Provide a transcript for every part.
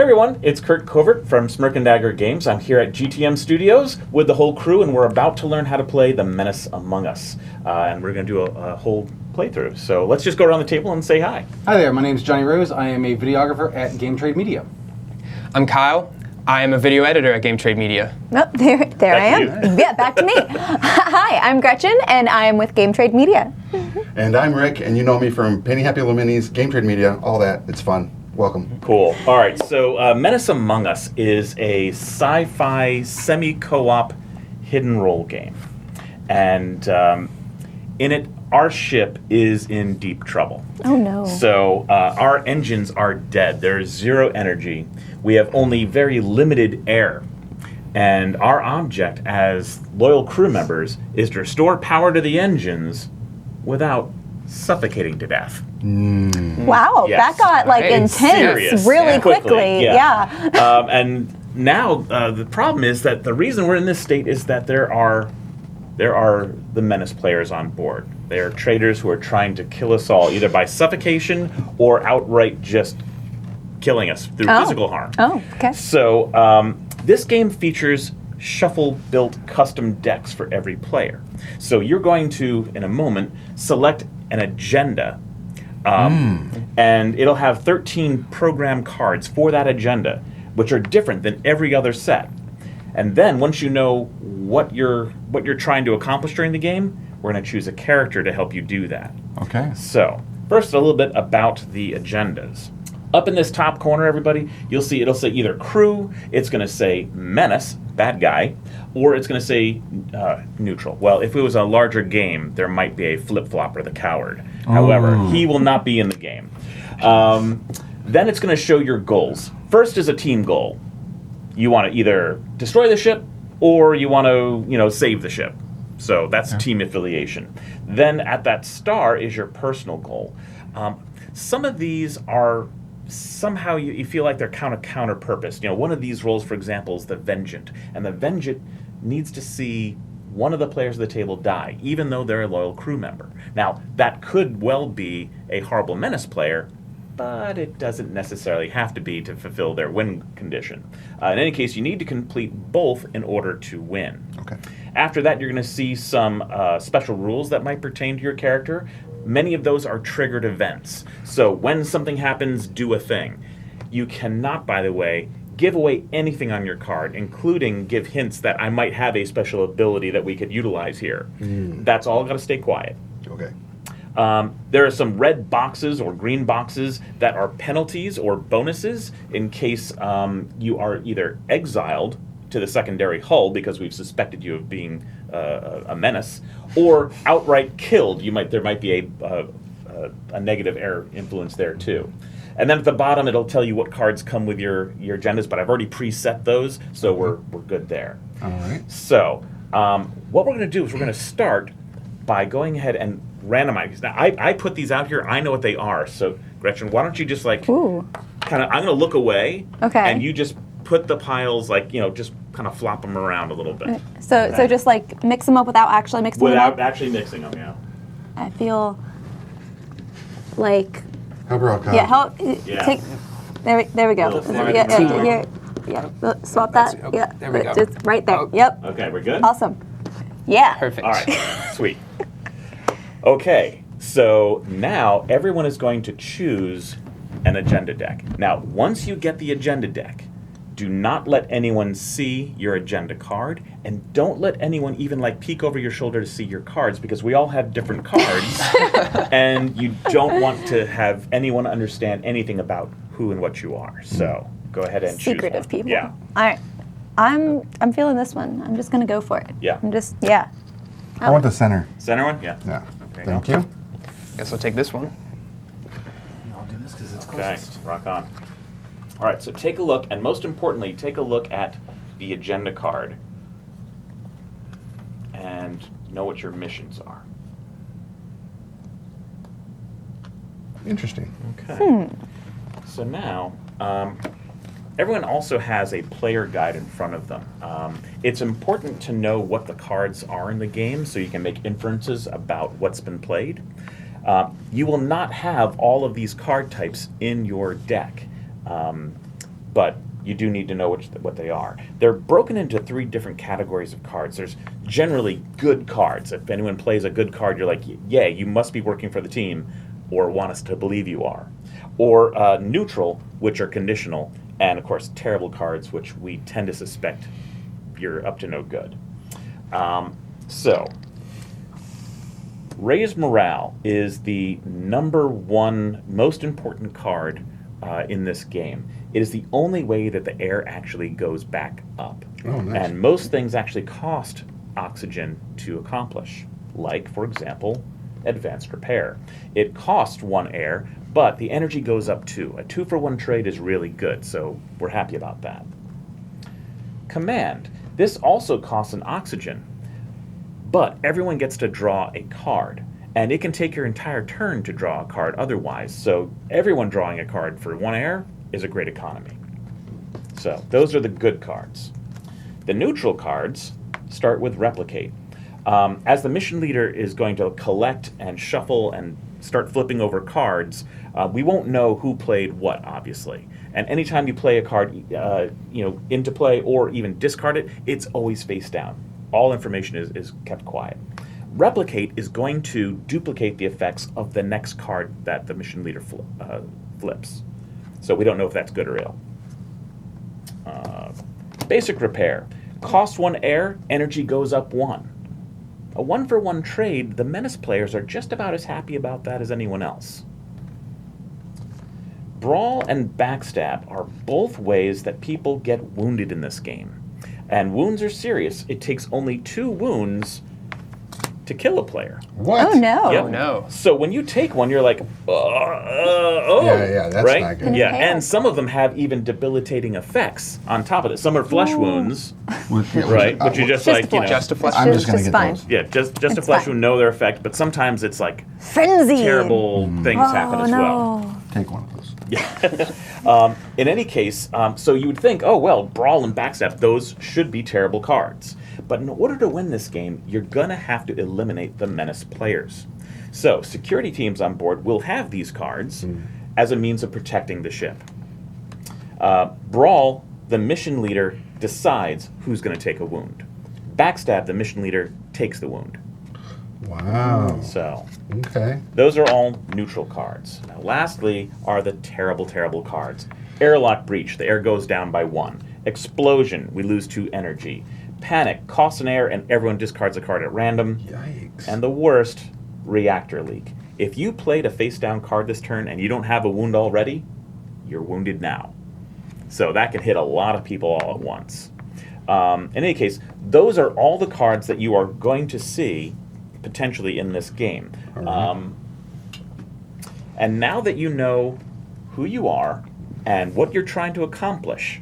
Hey everyone, it's Kurt Covert from Smirk and Dagger Games. I'm here at GTM Studios with the whole crew, and we're about to learn how to play The Menace Among Us. And we're going to do a whole playthrough. So let's just go around the table and say hi. Hi there, my name's Johnny Rose. I am a videographer at Game Trade Media. I'm Kyle. I am a video editor at Game Trade Media. Oh, there I am. Yeah, back to me. Hi, I'm Gretchen, and I am with Game Trade Media. And I'm Rick, and you know me from Painting Happy Little Minis, Game Trade Media, all that. It's fun. Welcome. Cool. All right, so Menace Among Us is a sci-fi semi-co-op hidden role game. And in it, our ship is in deep trouble. Oh, no. So our engines are dead. There is zero energy. We have only very limited air. And our object as loyal crew members is to restore power to the engines without suffocating to death. Wow, Yes. that got like Right. intense Serious. really Yeah. quickly. Yeah. And now the problem is that the reason we're in this state is that there are the Menace players on board. They are traitors who are trying to kill us all, either by suffocation or outright just killing us through physical harm. Oh, okay. So this game features shuffle-built custom decks for every player. So you're going to, in a moment, select an agenda, and it'll have 13 program cards for that agenda, which are different than every other set. And then once you know what you're trying to accomplish during the game, we're going to choose a character to help you do that. Okay. So, first a little bit about the agendas. Up in this top corner, everybody, you'll see it'll say either crew, it's going to say menace, bad guy, or it's going to say neutral. Well, if it was a larger game, there might be a flip-flopper, the coward. However, he will not be in the game. Then it's going to show your goals. First is a team goal. You want to either destroy the ship or you want to, save the ship. So that's team affiliation. Then at that star is your personal goal. Some of these are somehow you feel like they're counter purpose. One of these roles, for example, is the Vengeant. And the Vengeant needs to see one of the players of the table die, even though they're a loyal crew member. Now, that could well be a horrible Menace player, but it doesn't necessarily have to be to fulfill their win condition. In any case, you need to complete both in order to win. Okay. After that, you're going to see some special rules that might pertain to your character. Many of those are triggered events. So when something happens, do a thing. You cannot, by the way, give away anything on your card, including give hints that I might have a special ability that we could utilize here. That's all got to stay quiet. Okay. There are some red boxes or green boxes that are penalties or bonuses in case you are either exiled to the secondary hull because we've suspected you of being a menace, or outright killed. There might be a negative air influence there too. And then at the bottom, it'll tell you what cards come with your agendas, but I've already preset those, so we're good there. All right. So what we're going to do is we're going to start by going ahead and randomize. Now, I put these out here. I know what they are. So, Gretchen, why don't you just I'm going to look away. Okay. And you just put the piles, just kind of flop them around a little bit. So just like mix them up without actually mixing them Without up? actually mixing them, yeah. I feel like... Help her out, Kyle. Yeah. Take... There we go. Little Yeah. Swap that. Okay, Yeah. there we go. Just right there. Oh. Yep. Okay, we're good? Awesome. Yeah. Perfect. All right, sweet. Okay, so now everyone is going to choose an agenda deck. Now, once you get the agenda deck, do not let anyone see your agenda card, and don't let anyone even peek over your shoulder to see your cards, because we all have different cards, and you don't want to have anyone understand anything about who and what you are. So go ahead and choose Secretive one. people. Yeah. All right. I'm feeling this one. I'm just gonna go for it. Yeah. I want the center. Center one? Yeah. Yeah. Okay. Thank you. Guess I'll take this one. I'll do this because it's Okay, rock on. All right, so take a look, and most importantly, take a look at the agenda card and know what your missions are. Interesting. Okay. So now, everyone also has a player guide in front of them. It's important to know what the cards are in the game so you can make inferences about what's been played. You will not have all of these card types in your deck. but you do need to know what they are. They're broken into 3 different categories of cards. There's generally good cards. If anyone plays a good card, you're like, yeah, you must be working for the team or want us to believe you are. Or neutral, which are conditional, and of course terrible cards, which we tend to suspect you're up to no good. So, Raise Morale is the #1 most important card in this game. It is the only way that the air actually goes back up. Oh, nice. And most things actually cost oxygen to accomplish, like, for example, Advanced Repair. It costs 1 air, but the energy goes up 2. A 2-for-1 trade is really good, so we're happy about that. Command. This also costs an oxygen, but everyone gets to draw a card, and it can take your entire turn to draw a card otherwise, so everyone drawing a card for 1 air is a great economy. So those are the good cards. The neutral cards start with Replicate. As the mission leader is going to collect and shuffle and start flipping over cards, we won't know who played what, obviously. And anytime you play a card into play or even discard it, it's always face down. All information is kept quiet. Replicate is going to duplicate the effects of the next card that the mission leader flips. So we don't know if that's good or ill. Basic Repair. Cost 1 air, energy goes up 1. A 1-for-1 trade, the Menace players are just about as happy about that as anyone else. Brawl and Backstab are both ways that people get wounded in this game. And wounds are serious. It takes only 2 wounds to kill a player. What? Oh no. Yep. Oh, no. So when you take one, you're like, oh. Yeah, that's right? not good. Yeah, Okay. and some of them have even debilitating effects on top of it. Some are flesh wounds, right? But you just Just like, flesh. Just a flesh. I'm just gonna Just get fine. those. yeah, just a It's flesh fine. wound know their effect, but sometimes it's like Frenzy. terrible things happen as well. Take one of those. In any case, so you would think, oh, well, Brawl and Backstab, those should be terrible cards. But in order to win this game, you're going to have to eliminate the Menace players. So security teams on board will have these cards as a means of protecting the ship. Brawl, the mission leader, decides who's going to take a wound. Backstab, the mission leader, takes the wound. Wow. So Okay. those are all neutral cards. Now, lastly are the terrible, terrible cards. Airlock Breach, the air goes down by 1. Explosion, we lose 2 energy. Panic, costs an air and everyone discards a card at random. Yikes. And the worst, Reactor Leak. If you played a face-down card this turn and you don't have a wound already, you're wounded now. So that can hit a lot of people all at once. In any case, those are all the cards that you are going to see potentially in this game. All right. And now that you know who you are and what you're trying to accomplish,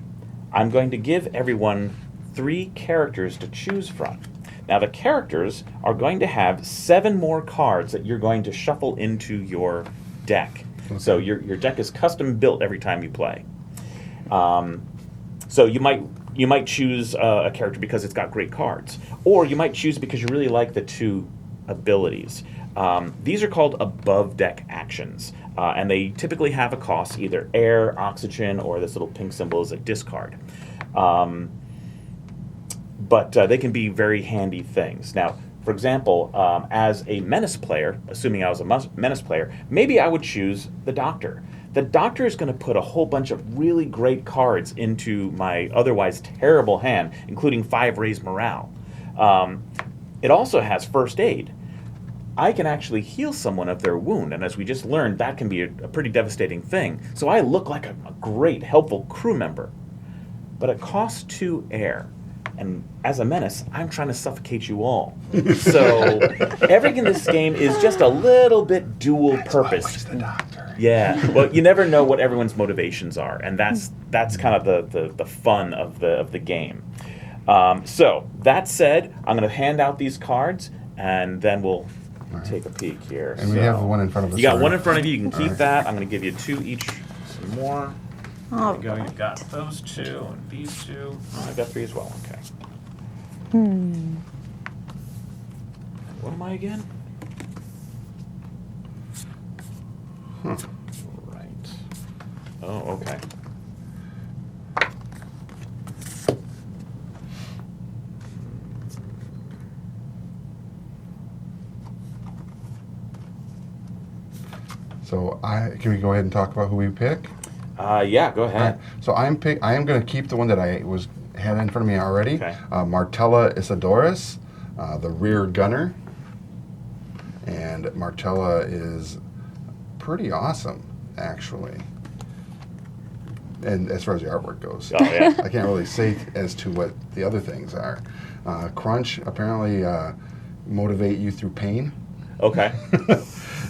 I'm going to give everyone 3 characters to choose from. Now the characters are going to have 7 more cards that you're going to shuffle into your deck. So your deck is custom built every time you play. So you might choose a character because it's got great cards, or you might choose because you really like the 2 abilities. These are called above deck actions, and they typically have a cost, either air, oxygen, or this little pink symbol is a discard. But they can be very handy things. Now, for example, as a Menace player, assuming I was a Menace player, maybe I would choose the Doctor. The Doctor is going to put a whole bunch of really great cards into my otherwise terrible hand, including 5 Raise Morale. It also has First Aid. I can actually heal someone of their wound, and as we just learned, that can be a pretty devastating thing. So I look like a great, helpful crew member. But it costs 2 air. And as a Menace, I'm trying to suffocate you all. So everything in this game is just a little bit dual purpose. The Doctor. Yeah. Well, you never know what everyone's motivations are, and that's kind of the fun of the game. So that said, I'm going to hand out these cards, and then we'll take a peek here. And we have one in front of us. You got already. one in front of you. You can keep right. that. I'm going to give you 2 each. Some more. There All you go. You've got those 2 and these 2. Oh, I've got 3 as well. Okay. What am I again? Right. Oh, okay. So can we go ahead and talk about who we pick? Yeah, go All right. ahead. So I am going to keep the one that I had in front of me already. Okay. Martella Isidoris, the rear gunner, and Martella is pretty awesome, actually. And as far as the artwork goes, Oh, yeah. I can't really say as to what the other things are. Crunch apparently motivate you through pain, Okay.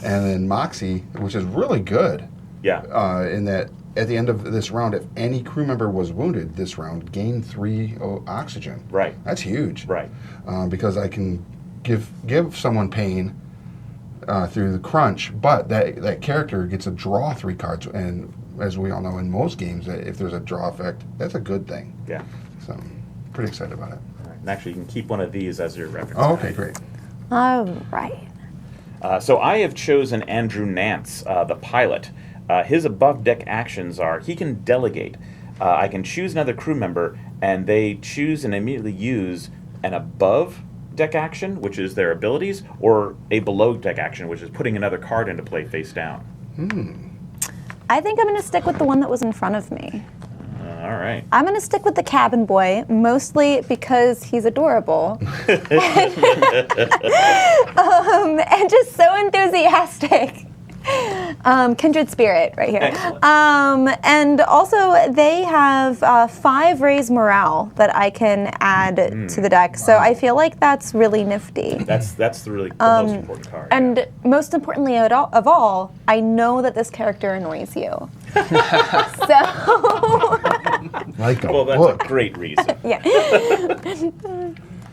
and then Moxie, which is really good. Yeah. In that at the end of this round, if any crew member was wounded this round, gain 3 oxygen. Right. That's huge. Right. Because I can give someone pain through the crunch, but that character gets to draw 3 cards, and as we all know in most games, if there's a draw effect, that's a good thing. Yeah. So, pretty excited about it. All right. And actually, you can keep one of these as your reference. Oh, guide. okay, great. All right. So I have chosen Andrew Nance, the pilot. His above deck actions are he can delegate. I can choose another crew member, and they choose and immediately use an above deck action, which is their abilities, or a below deck action, which is putting another card into play face down. I think I'm going to stick with the one that was in front of me. All right. I'm going to stick with the cabin boy, mostly because he's adorable. And just so enthusiastic. Kindred spirit right here. Excellent. And also, they have 5 raise morale that I can add to the deck. So I feel like that's really nifty. That's the really the most important card. And most importantly of all, I know that this character annoys you. So, Like a well, that's book. a great reason. yeah.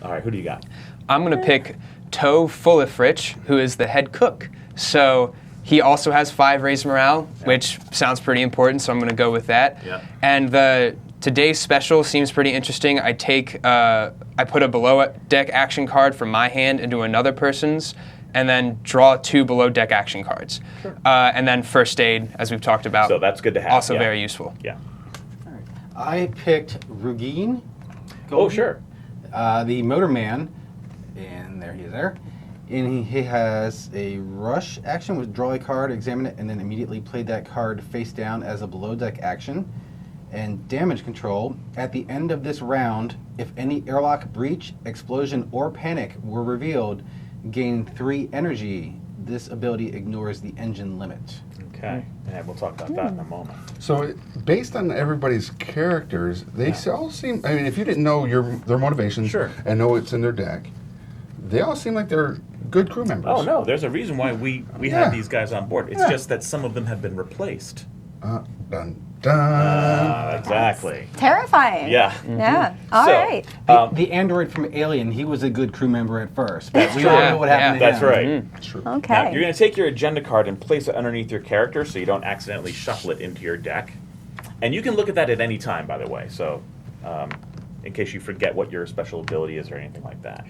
All right, who do you got? I'm going to pick Toe Fullifrich, who is the head cook. So he also has 5 raised morale, which sounds pretty important, so I'm going to go with that. Yeah. And the today's special seems pretty interesting. I put a below deck action card from my hand into another person's, and then draw 2 below deck action cards. And then first aid, as we've talked about. So that's good to have. Also yeah. very useful. Yeah. I picked Rugin. Oh, sure. The Motorman, and there he is there. And he has a rush action with draw a card, examine it, and then immediately play that card face down as a below deck action. And damage control. At the end of this round, if any airlock breach, explosion, or panic were revealed, gain 3 energy. This ability ignores the engine limit. Okay. And we'll talk about that in a moment. So, based on everybody's characters, they all seem. I mean, if you didn't know their motivations Sure. and know it's in their deck, they all seem like they're good crew members. Oh no, there's a reason why we Yeah. have these guys on board. It's Yeah. just that some of them have been replaced. Dun dun. Exactly. Terrifying. Yeah. Yeah. All So, right. The android from Alien, he was a good crew member at first, but we true. all know what happened to That's him. right. That's true. Okay. Now, you're going to take your agenda card and place it underneath your character so you don't accidentally shuffle it into your deck. And you can look at that at any time, by the way, so in case you forget what your special ability is or anything like that.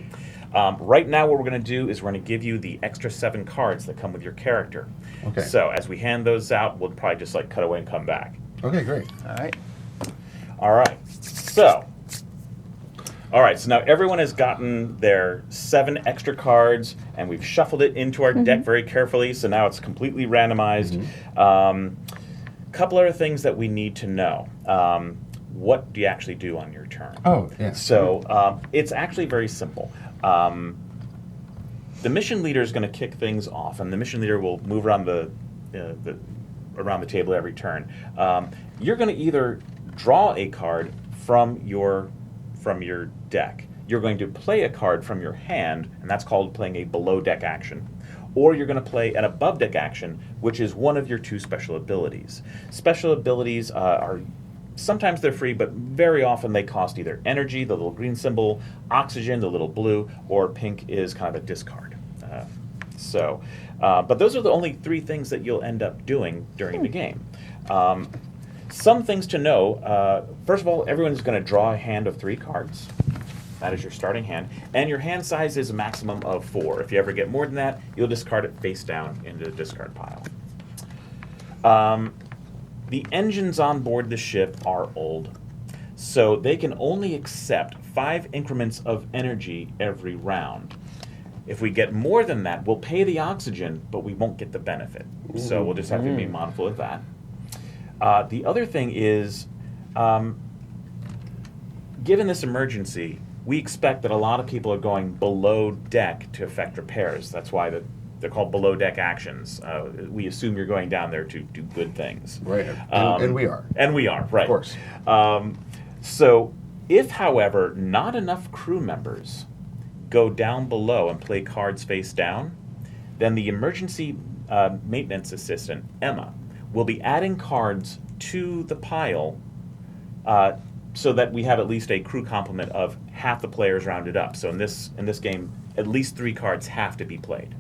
Right now, what we're going to do is we're going to give you the extra 7 cards that come with your character. Okay. So as we hand those out, we'll probably just cut away and come back. Okay, great. All right. All right. So now everyone has gotten their 7 extra cards, and we've shuffled it into our deck very carefully. So now it's completely randomized. Couple other things that we need to know. What do you actually do on your turn? Oh, yeah. So it's actually very simple. The mission leader is going to kick things off, and the mission leader will move around around the table every turn. You're going to either draw a card from your deck. You're going to play a card from your hand, and that's called playing a below deck action. Or you're going to play an above deck action, which is one of your 2 special abilities. Special abilities are sometimes they're free, but very often they cost either energy, the little green symbol, oxygen, the little blue, or pink is kind of a discard. But those are the only 3 things that you'll end up doing during the game. Some things to know. First of all, everyone is going to draw a hand of 3 cards. That is your starting hand. And your hand size is a maximum of 4. If you ever get more than that, you'll discard it face down into the discard pile. The engines on board the ship are old, so they can only accept 5 increments of energy every round. If we get more than that, we'll pay the oxygen, but we won't get the benefit. So we'll just have to be mindful of that. The other thing is, given this emergency, we expect that a lot of people are going below deck to effect repairs. That's why they're called below deck actions. We assume you're going down there to do good things. Right. And we are. And we are, right. Of course. So if, however, not enough crew members go down below and play cards face down, then the emergency maintenance assistant, Emma, will be adding cards to the pile so that we have at least a crew complement of half the players rounded up. So in this game, at least 3 cards have to be played.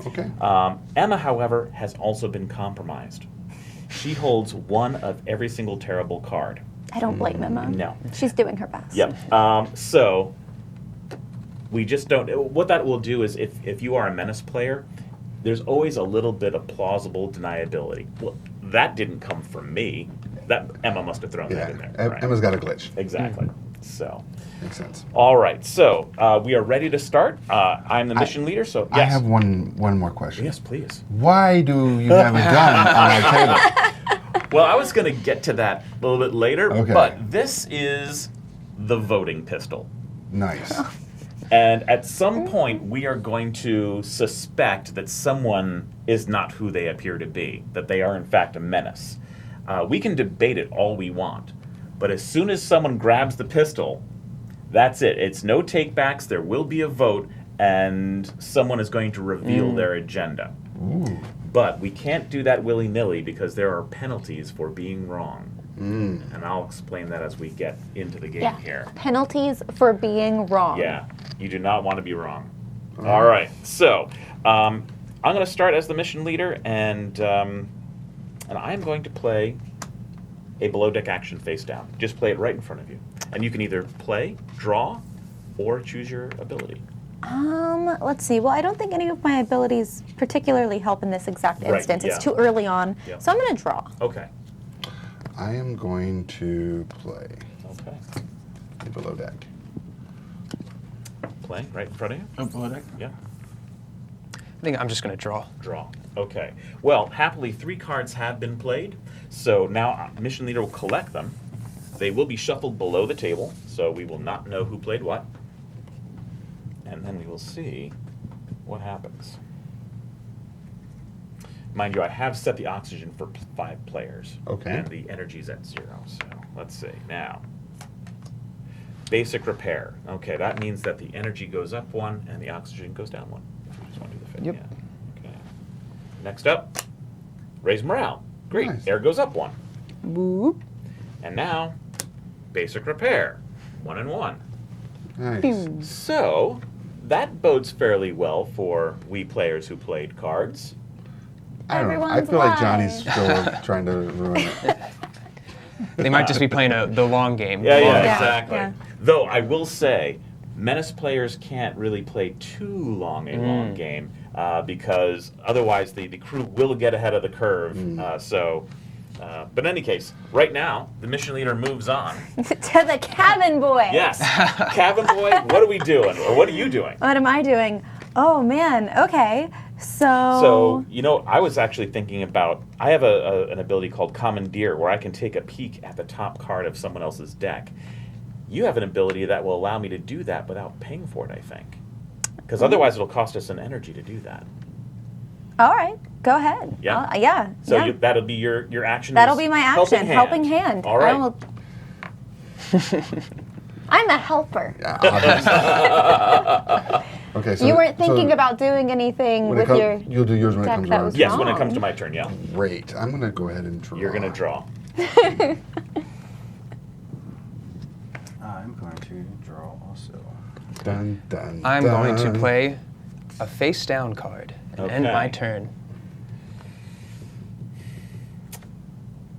Okay. Emma, however, has also been compromised. She holds 1 of every single terrible card. I don't blame Emma. No. She's doing her best. Yep. So we just don't. What that will do is, if you are a menace player, there's always a little bit of plausible deniability. Well, that didn't come from me. That Emma must have thrown that in there. Yeah. right? Emma's got a glitch. Exactly. So, Makes sense. all right. So we are ready to start. I'm the mission leader. So yes. I have one more question. Yes, please. Why do you have a gun on our table? Well, I was going to get to that a little bit later, Okay. but this is the voting pistol. Nice. And at some point, we are going to suspect that someone is not who they appear to be, that they are in fact a menace. We can debate it all we want, but as soon as someone grabs the pistol, that's it. It's no takebacks. There will be a vote, and someone is going to reveal their agenda. Ooh. But we can't do that willy-nilly because there are penalties for being wrong. And I'll explain that as we get into the game here. Penalties for being wrong. Yeah, you do not want to be wrong. All right, so I'm going to start as the mission leader, and I'm going to play a below deck action face down. Just play it right in front of you, and you can either play, draw, or choose your ability. Let's see. Well, I don't think any of my abilities particularly help in this exact Right, instance. yeah. It's too early on. Yeah. So I'm going to draw. Okay. I am going to play Okay. a below deck. Play right in front of you. Oh, below deck? Yeah. I think I'm just going to draw. Draw. Okay. Well, happily, 3 cards have been played. So now mission leader will collect them. They will be shuffled below the table, so we will not know who played what. And then we will see what happens. Mind you, I have set the oxygen for 5 players. Okay. And the energy's at 0. So let's see. Now, basic repair. Okay, that means that the energy goes up 1 and the oxygen goes down 1. Just want to do the fit. Yep. Yeah. Okay. Next up, raise morale. Great. Nice. Air goes up 1. Whoop. And now, basic repair. 1 and 1. Nice. So, that bodes fairly well for we players who played cards. I don't know. I Everyone's feel like Johnny's alive. still trying to ruin it. They might just be playing the long game. Yeah, Long yeah, game. Yeah, exactly. yeah. Though I will say, Menace players can't really play too long a long game because otherwise the crew will get ahead of the curve. But in any case, right now, the mission leader moves on. To the cabin boy. Yes. Cabin boy, what are we doing? Or what are you doing? What am I doing? Oh, man. Okay. So, I was actually thinking about, I have an ability called Commandeer where I can take a peek at the top card of someone else's deck. You have an ability that will allow me to do that without paying for it, I think. Because otherwise it'll cost us an energy to do that. All right. Go ahead. Yeah? Yeah. So yeah. that'll be your action. That'll is be my action. Helping hand. All right. I will- I'm a helper. Yeah, obviously. Okay, so You weren't thinking so about doing anything when with it your. you'll do yours when it deck comes that around. was Yes, when it wrong. comes to my turn, yeah. Great. I'm gonna go ahead and draw. You're going to draw. I'm going to draw also. Dun, dun, I'm going to dun. play a face down card and end Okay. my turn.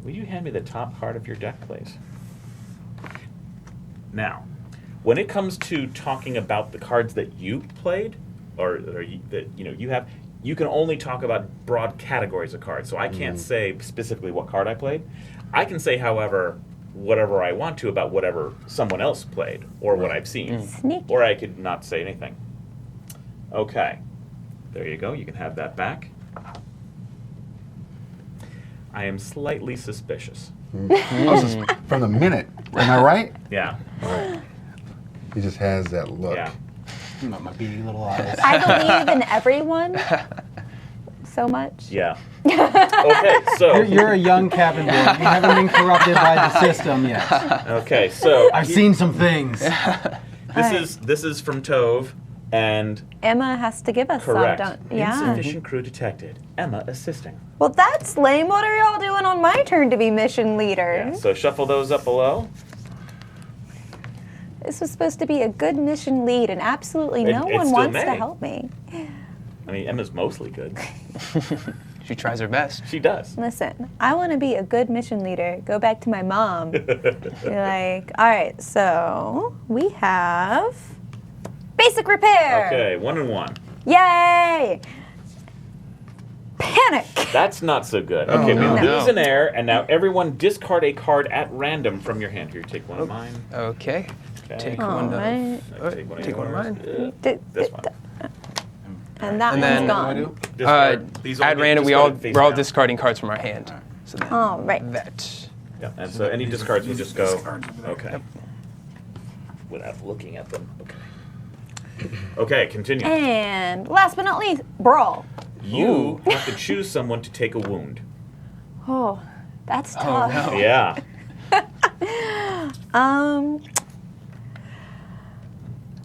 Will you hand me the top card of your deck, please? Now, when it comes to talking about the cards that you played, that you have, you can only talk about broad categories of cards. So I can't say specifically what card I played. I can say, however, whatever I want to about whatever someone else played or what I've seen. Sneaky. Or I could not say anything. Okay. There you go. You can have that back. I am slightly suspicious. From the minute. Am I right? Yeah. He just has that look. Yeah. My beady little eyes. I believe in everyone so much. Yeah. Okay, so. You're a young cabin boy. You haven't been corrupted by the system yet. Okay, so. I've seen some things. This is from Tove, and Emma has to give us correct. some, yeah. Insufficient crew detected. Emma assisting. Well, that's lame. What are y'all doing on my turn to be mission leader? Yeah, so shuffle those up below. This was supposed to be a good mission lead, and absolutely no It one still wants may. to help me. I mean, Emma's mostly good. She tries her best. She does. Listen, I want to be a good mission leader. Go back to my mom. Be like, all right, so we have basic repair. Okay, 1 and 1. Yay! Panic. That's not so good. Okay, no. we lose No. an air, and now everyone discard a card at random from your hand. Here, take one of mine. Okay. Okay. Take All one. right. Take one of mine. This one. And that And one's then- gone. Discard. These all At get random, discarded face we're all down. discarding cards from our hand. So then All right. that. Yeah, and so any discards will just go. Okay. Without looking at them. Okay. Okay, continue. And last but not least, brawl. You have to choose someone to take a wound. Oh, that's tough. no. Yeah.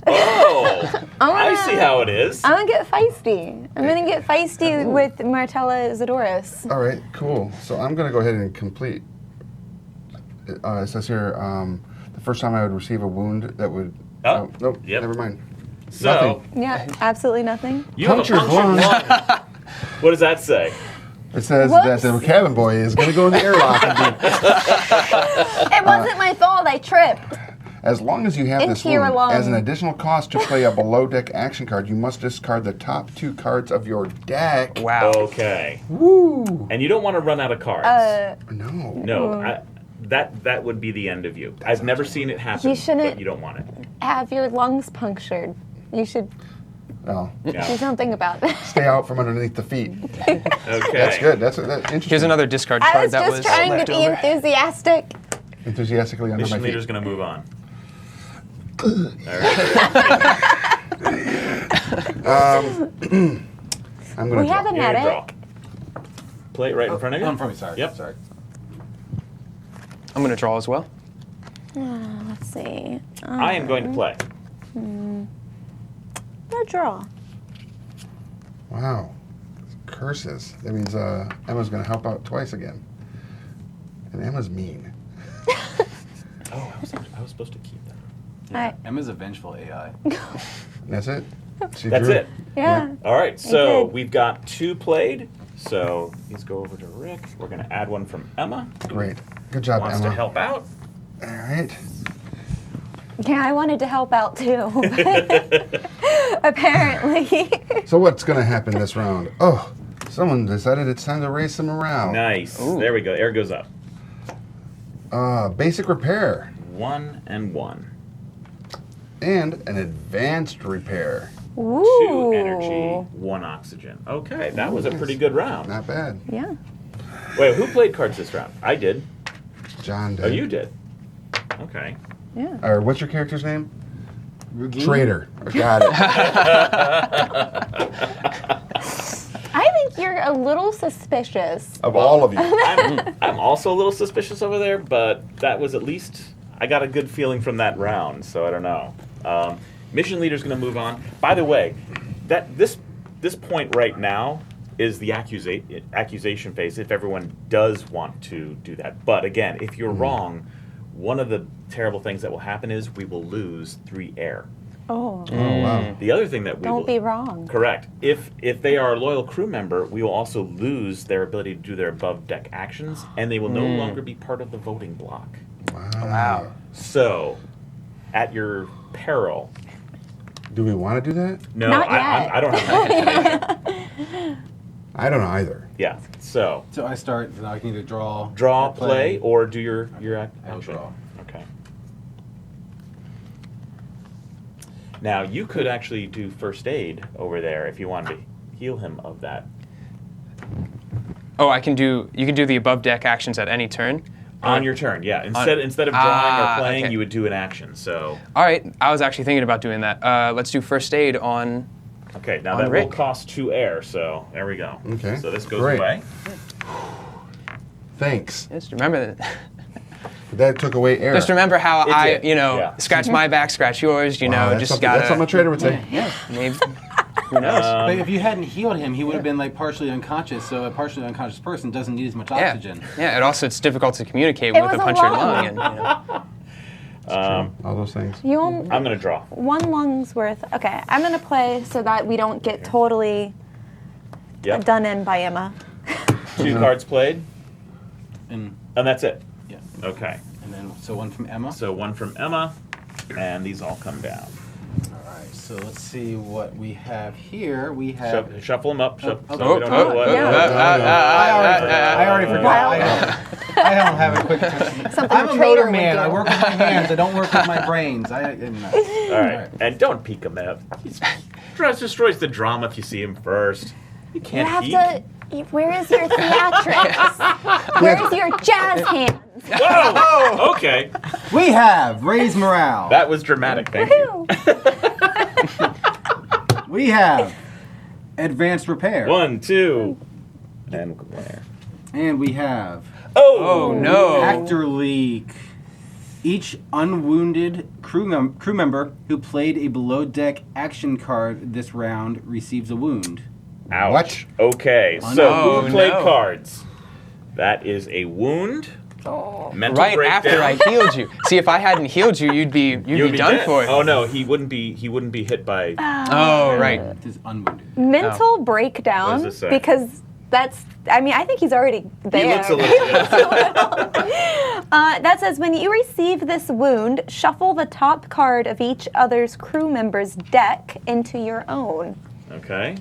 Oh, I see how it is. I'm gonna get feisty. I'm gonna get feisty with Martella Zadorus. All right, cool. So I'm going to go ahead and complete. It says here, the first time I would receive a wound that would. Oh, nope. yep. Never mind. So Nothing. Yeah, absolutely nothing. you have a Punctured punctured lung. lung. What does that say? It says Whoops. that the cabin boy is going to go in the airlock. And be, It wasn't my fault. I tripped. as long as you have this Into your wound, as an lung. additional cost to play a below deck action card, you must discard the top 2 cards of your deck. Wow. Okay. Woo! And you don't want to run out of cards. No. No, that would be the end of you. I've never seen it happen, You shouldn't- but you don't want it. Have your lungs punctured. You should No. do Yeah. something about that. Stay out from underneath the feet. Okay. That's good. That's interesting. Here's another discard I card was that just was trying to left be over. enthusiastic. Enthusiastically under Mission my leader's feet. going to move on. All right. I'm going We to have a Here, medic. draw. Play it right in front of you. I'm from sorry. Yep. Sorry. I'm going to draw as well. Let's see. I am going to play. A draw. Wow. Curses. That means Emma's going to help out twice again. And Emma's mean. Oh, I was supposed to keep that. All right. Emma's a vengeful AI. That's it? She That's drew it. Yeah. All right, so did. we've got 2 played. So let's go over to Rick. We're going to add one from Emma. Great. Good job, Wants Emma. to help out. All right. Yeah, I wanted to help out too. Apparently. So what's going to happen this round? Oh, someone decided it's time to raise some morale. Nice. Ooh. There we go. Air goes up. Basic repair 1 and 1. and an advanced repair. 2 energy, 1 oxygen. Okay, that was a pretty good round. Not bad. Yeah. Wait, who played cards this round? I did. John did. Oh, you did. Okay. Yeah. Or what's your character's name? Rugini? Traitor. Got it. I think you're a little suspicious. Of all of you. I'm also a little suspicious over there, but that was at least I got a good feeling from that round, so I don't know. Mission leader's going to move on. By the way, that this point right now is the accusation phase if everyone does want to do that. But again, if you're wrong, one of the terrible things that will happen is we will lose 3 air. Oh. Oh, wow. The other thing that we Don't will be wrong. correct. If they are a loyal crew member, we will also lose their ability to do their above deck actions, and they will no longer be part of the voting block. Wow. So, at your peril. Do we want to do that? No, Not I don't have that. I don't know either. Yeah. So, So I start, then I can either draw, draw, or play, or do your I'll action. draw. Okay. Now, you could actually do first aid over there if you wanted to heal him of that. Oh, you can do the above deck actions at any turn. On your turn, yeah. Instead of drawing or playing, okay. you would do an action. So, All right, I was actually thinking about doing that. Let's do first aid on. okay, now On that will Rick. cost 2 air. So there we go. Okay, So this goes great. away. Thanks. Just remember that. That took away air. Just remember how It I, did, you know, yeah. scratch my back, scratch yours. You Wow, know, that's just something, gotta. that's something a trader would say. Yeah. Maybe. Who knows? But if you hadn't healed him, he would have been like partially unconscious. So a partially unconscious person doesn't need as much Yeah. oxygen. Yeah. It's difficult to communicate It with a was a punctured lung. lung. And, you know. All those things. You only, I'm going to draw. 1 lung's worth. Okay, I'm gonna play so that we don't get totally Yep. done in by Emma. 2 cards played, And and that's it. yeah. Okay. And then so one from Emma. So 1 from Emma, and these all come down. All right. So let's see what we have here. We have. Shuffle them up. So oh, we don't know what. yeah. I already forgot. Wow. I don't have a quick attention. Something I'm a a trader motor would man. do. I work with my hands. I don't work with my brains. All right. And don't peek him out. He destroys the drama if you see him first. You You can't have peek. to. Where is your theatrics? Where's your jazz hands? Whoa! Okay. We have raise morale. That was dramatic. Thank you. Woohoo! We have advanced repair. 1, 2, and where? And we have Oh no. actor leak. Each unwounded crew member who played a below deck action card this round receives a wound. Ouch. Okay. Oh, So no. who played No. cards? That is a wound. Oh. Mental Right breakdown. after I healed you. See, if I hadn't healed you, you'd be You'd be done dead. for. Oh no, he wouldn't be hit by. Oh, right. It is unwounded. Mental breakdown What does this say? because that's. I mean, I think he's already there. He looks a little. That says when you receive this wound, shuffle the top card of each other's crew member's deck into your own. Okay.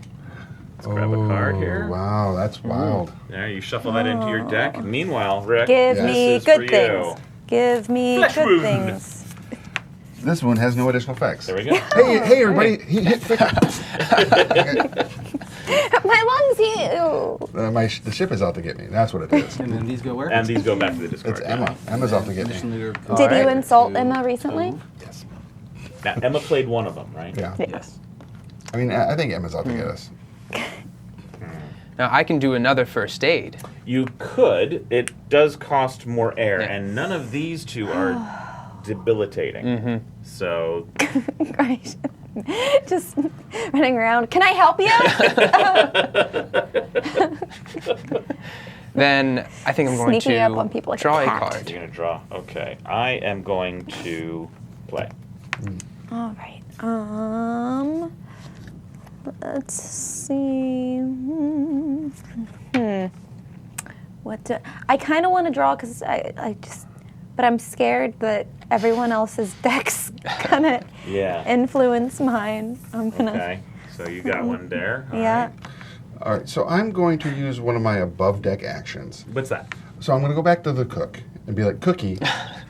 Let's grab a card here. Oh, wow, that's wild. There, you shuffle that into your deck. Meanwhile, Rick, Give Yes. me this is for good things. you. Give me Flesh good wound. things. This one has no additional effects. There we go. Hey, everybody! He hit. My lungs heal. The ship is out to get me. That's what it is. And then these go where? And these go back to the discard. It's Emma. Emma's out to get Mission me. leader. All Did you right. insult Emma recently? Yes. Now, Emma played one of them, right? Yeah. Yes. I mean, I think Emma's out to get us. Now I can do another first aid. You could. It does cost more air, Yeah. and none of these two are debilitating. Mm-hmm. So, Right. Just running around. Can I help you? Then I think I'm going Sneaking to up on people like a draw a cat. card. you're going to draw. Okay. I am going to play. All right. Let's see. I kind of want to draw because but I'm scared that everyone else's decks gonna Yeah. influence mine. I'm gonna. Okay. So you got one there. All Yeah. right. All right, so I'm going to use one of my above deck actions. What's that? So I'm going to go back to the cook and be like, Cookie,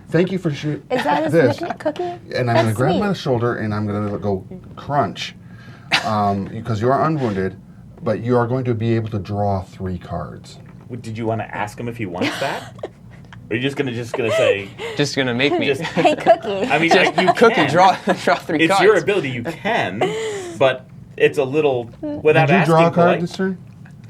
thank you for Is that his this. nickname, Cookie? And I'm going to That's grab him by the sweet. shoulder and I'm going to go crunch because you are unwounded, but you are going to be able to draw 3 cards. Did you want to ask him if he wants that? Or are you just gonna say? Just gonna make me. Just, Hey, Cookie. I mean, Just you cookie can. draw 3 It's cards. your ability. You can, but it's a little without Did you asking. draw a card polite- this turn?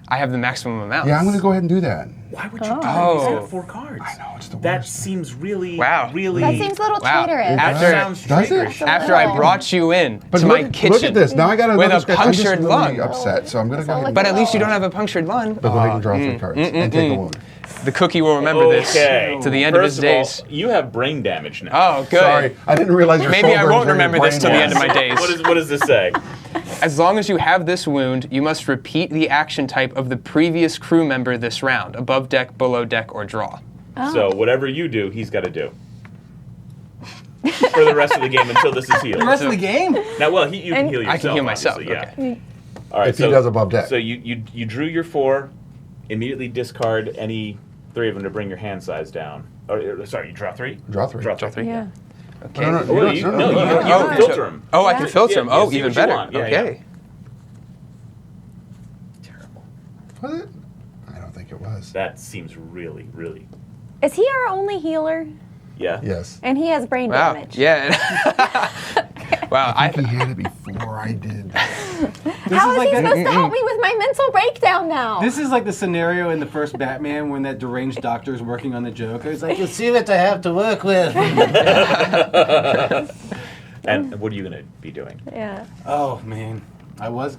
I have the maximum amount. Yeah, I'm going to go ahead and do that. Why would you do that? Oh. You have 4 cards. I know, it's the That worst. seems really, Wow. really. That seems a little Wow. traitorous. After- That sounds Does it? traitorous. After I brought you in But to look, my kitchen. look at this. Now I got with another a scratch. I'm just punctured really lung. upset, so I'm going to go ahead and But at least you don't have a punctured lung. go ahead and draw 3 cards and take a wound. The cookie will remember this Okay. to the end of his First all, days. you have brain damage now. Oh, good. Sorry, I didn't realize your Maybe I shoulder won't was remember this till the end of my days. What does this say? As long as you have this wound, you must repeat the action type of the previous crew member this round: above deck, below deck, or draw. So whatever you do, he's got to do for the rest of the game until this is healed. The rest of the game? Now, well, you can And- heal yourself. I can heal myself. obviously, yeah. Okay. All right. If he does above deck. So you drew your 4, immediately discard any 3 of them to bring your hand size down. Or sorry, you draw 3. Draw 3. Draw Draw 3. Yeah. Okay. No, no, Well, you can filter them. Oh, I Yeah. can filter them. Yeah, Oh, see even what you better. want. Yeah, Okay. Terrible. Was it? I don't think it was. That seems really, really. Is he our only healer? Yeah. Yes. And he has brain Wow. damage. Yeah. Wow. I think he had it before I did. How is like he that- supposed to help me with my mental breakdown now? This is like the scenario in the first Batman when that deranged doctor is working on the Joker. He's like, you see what I have to work with. And what are you going to be doing? Yeah. Oh man, I was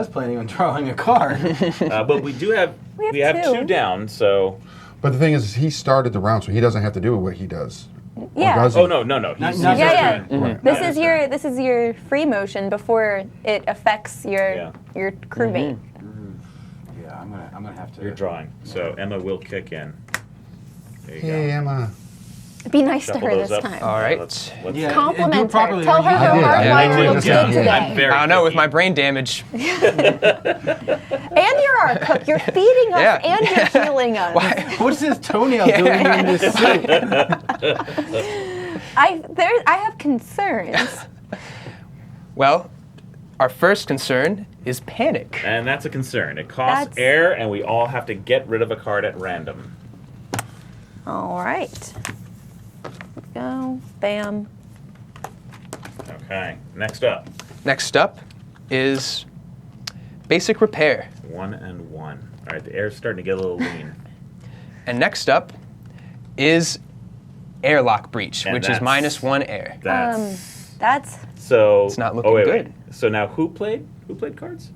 planning on drawing a card. But we do have We have two. two down. So But the thing is, he started the round, so he doesn't have to do what he does. Or Yeah. does he? no. He's Not Yeah, this yeah. turn. Right. This is your free motion before it affects your Yeah. your crewmate. Yeah, I'm gonna have to. You're drawing. So Emma will kick in. There you Hey, go. Emma. Be nice to Shuffle her those this up. time. All right. Let's Yeah, and do Compliment it her. properly, Tell or her you- her I did. hard I line did. looks Yeah. good today. I'm very I don't know. With picky. my brain damage. And you're our cook. You're feeding us Yeah. and you're healing us. Why? What's his toenail doing in this suit? I have concerns. Well, our first concern is panic. And that's a concern. It costs That's- air, and we all have to get rid of a card at random. All right. Go. Bam. Okay. Next up, Next up is basic repair. 1 and 1. All right. The air's starting to get a little lean. And next up is airlock breach, And which is that's- -1 air. That's That's so. It's not looking wait, good. Wait. So now who played? Who played cards?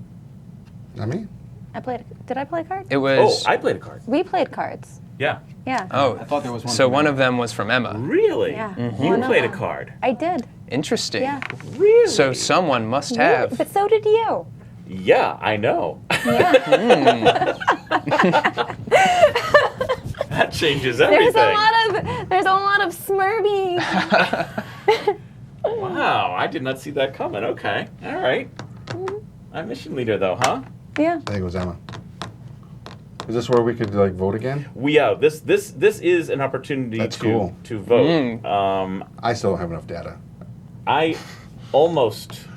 I mean, I played. Did I play cards? It was. I played a card. We played cards. Yeah. Yeah. Oh, I thought there was one. so for one me. of them was from Emma. Really? Yeah. You One of played a them. card. I did. Interesting. Yeah. Really? So someone must have. But so did you. Yeah, I know. Yeah. That changes There's everything. a lot of Smurby. Wow, I did not see that coming. Okay. All right. I'm mission leader though, huh? Yeah. I think it was Emma. Is this where we could like vote again? This is an opportunity That's to cool. to vote. I still don't have enough data. I almost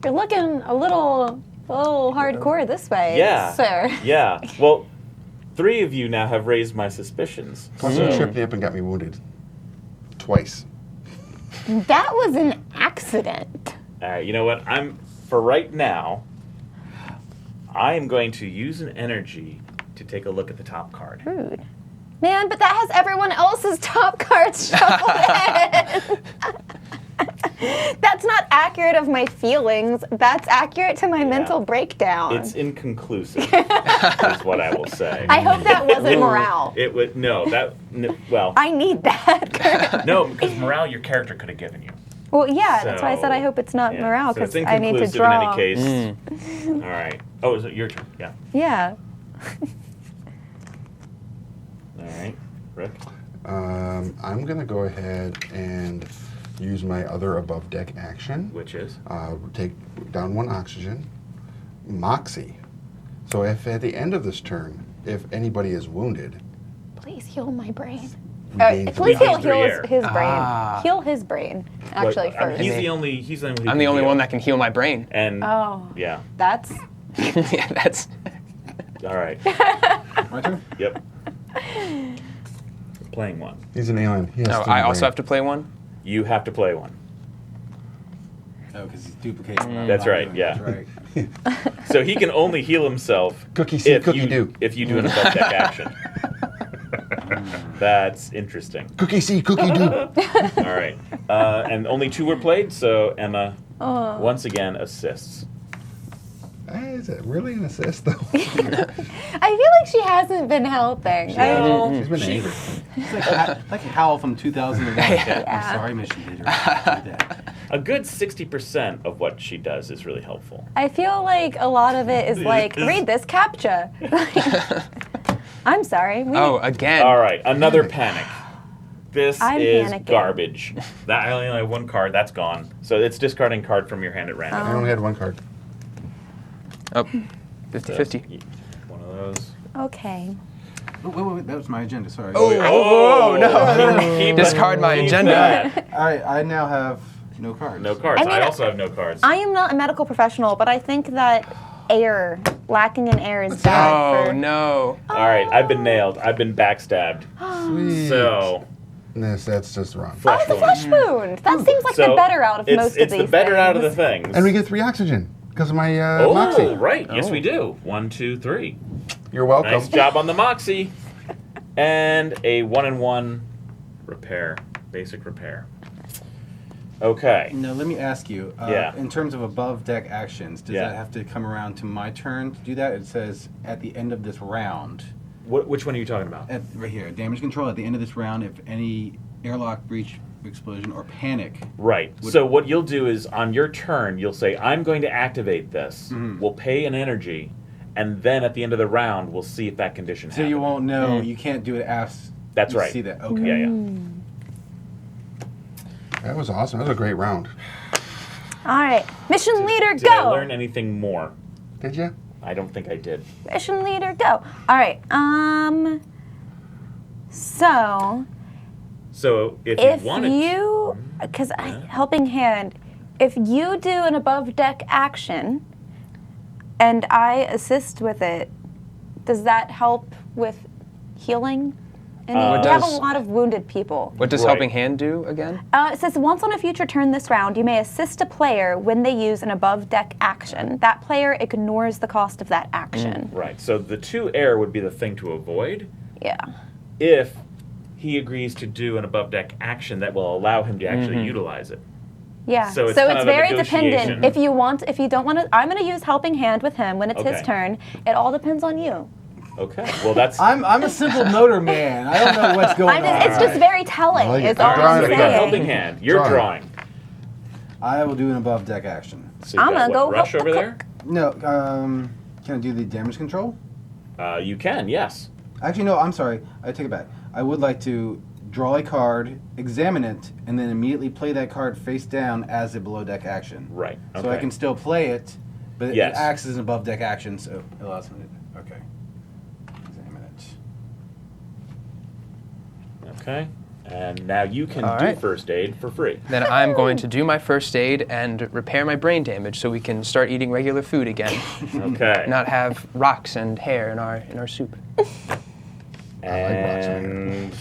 You're looking a little hardcore this way, Yeah. sir. yeah. Well, 3 of you now have raised my suspicions. Plus, So- you tripped me up and got me wounded. Twice. That was an accident. All right, you know what? For right now, I am going to use an energy to take a look at the top card. Rude. Man, but that has everyone else's top cards shuffled in. That's not accurate of my feelings. That's accurate to my mental breakdown. It's inconclusive, is what I will say. I hope that wasn't morale. It would well, I need that. no, because morale your character could have given you. Well, yeah, that's why I said I So, hope it's not yeah. morale So because it's I need to inconclusive draw. in any case. All right. Oh, is it your turn? Yeah. Yeah. All right, Rick. I'm gonna go ahead and use my other above deck action. Which is? Take down 1 oxygen. Moxie. So if at the end of this turn, if anybody is wounded, Please heal my brain. we gain Please three- heal gain 3 air. his brain. Ah. Heal his brain, actually, What- I mean, first. he's the only. He's the only. who I'm the can only heal. one that can heal my brain. And Oh, yeah. that's. Yeah, that's. All right. My turn? Yep. Playing one. He's an alien. He has No, three I also brain. have to play one. You have to play one. Oh, because he's duplicating. That's right, yeah. That's right. So he can only heal himself. Cookie see, if cookie you, do. If you do an above deck action. That's interesting. Cookie see, cookie do. All right. And only 2 were played, so Emma Oh. once again assists. Is it really an assist though? I feel like she hasn't been helping. She's been she- angry. It's like Hal from 2001. I'm sorry, mission leader. Do that. A good 60% of what she does is really helpful. I feel like a lot of it is like, read this captcha. I'm sorry. Oh, again. All right, another panic. This I'm is panicking. garbage. That I only have 1 card. That's gone. So it's discarding card from your hand at random. I only had 1 card. Oh, So, 50-50. one of those. Okay. Wait, that was my agenda, sorry. Oh, no. Keep Discard my keep agenda. that. Alright, I now have no cards. No cards. I mean, I also have no cards. I am not a medical professional, but I think that air, lacking in air, is bad Oh, for. no. All right, I've been nailed. I've been backstabbed. Sweet. So, That's just wrong. Oh, it's a flesh wound. That seems like the better out of it's, most it's of these the better out of the things. things. And we get 3 oxygen because of my oh, Moxie. right. Yes, we do. 1, 2, 3. You're welcome. Nice job on the Moxie. And a 1-in-1 repair, basic repair. Okay. Now let me ask you, Yeah. in terms of above deck actions, does Yeah. that have to come around to my turn to do that? It says at the end of this round, Which one are you talking about? right here, damage control, at the end of this round, if any airlock, breach, explosion, or panic. Right. So what you'll do is on your turn, you'll say, I'm going to activate this. We'll pay an energy, and then at the end of the round, we'll see if that condition So happens. you won't know, you can't do it after That's you right. see that. Okay. Yeah, yeah. That was awesome. That was a great round. All right, mission leader, Did go. I learn anything more? Did you? I don't think I did. Mission leader, go. All right. So So if if you wanted you, because helping hand, if you do an above deck action, and I assist with it, does that help with healing? And What we have a does- lot of wounded people. What does Right. Helping Hand do again? It says once on a future turn this round, you may assist a player when they use an above deck action. That player ignores the cost of that action. Right. So the 2 air would be the thing to avoid Yeah. if he agrees to do an above deck action that will allow him to actually utilize it. Yeah. So it's kind of a very negotiation. dependent. If you don't want to, I'm going to use helping hand with him when it's his Okay. turn. It all depends on you. Okay. Well, that's I'm a simple motor man. I don't know what's going on. It's just very telling. I like it. Is all I'm all right. I'm So we got saying. helping hand. You're Drawing. drawing. I will do an above deck action. So you I'm got gonna what, go rush hook over the there. No, can I do the damage control? You can. Yes. Actually, no, I'm sorry. I take it back. I would like to draw a card, examine it, and then immediately play that card face down as a below deck action. Right. Okay. So I can still play it, but Yes. it acts as an above deck action, so it allows me to. Okay. Examine it. Okay. And now you can All do right. first aid for free. Then I'm going to do my first aid and repair my brain damage so we can start eating regular food again. Okay. Not have rocks and hair in our soup. And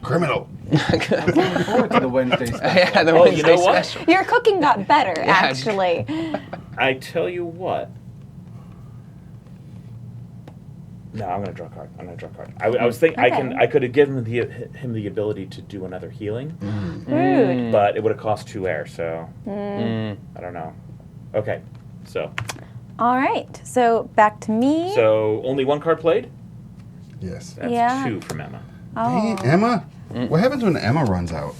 Criminal. Looking forward to the Wednesday special. Yeah, the Oh, you Wednesday know what? special. Your cooking got better, Yeah. actually. I tell you what. No, I'm gonna draw a card. I was thinking Okay. I could have given him the ability to do another healing, Rude. but it would have cost 2 air. So I don't know. Okay. So All right. So back to me. only 1 card played. Yes. That's Yeah. 2 from Emma. Dang Oh, it, Emma. What happens when Emma runs out?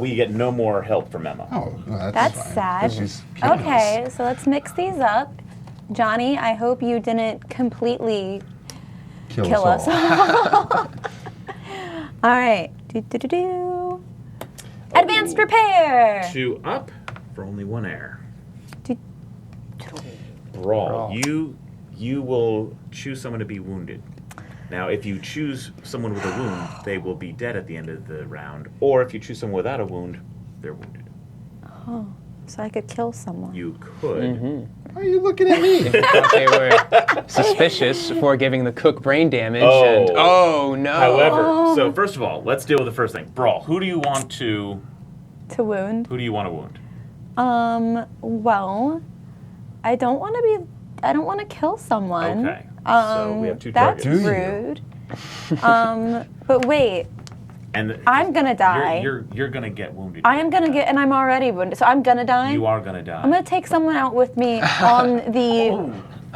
We get no more help from Emma. Oh, well, that's fine, 'cause sad. she's killing Okay, us. so let's mix these up. Johnny, I hope you didn't completely kill us. all. All right. Do. Advanced repair. 2 up for only 1 air. Do- Brawl. Brawl. You will choose someone to be wounded. Now, if you choose someone with a wound, they will be dead at the end of the round. Or if you choose someone without a wound, they're wounded. Oh, so I could kill someone. You could. Why are you looking at me? Thought they were suspicious for giving the cook brain damage. Oh. And oh no. However, Oh. so first of all, let's deal with the first thing. Brawl. Who do you want to To wound. wound? Well, I don't want to kill someone. Okay. So we have 2 That's targets. Do you? rude. But wait, And I'm gonna die. You're gonna get wounded. I am gonna get, and I'm already wounded, so I'm gonna die. You are gonna die. I'm gonna take someone out with me on the.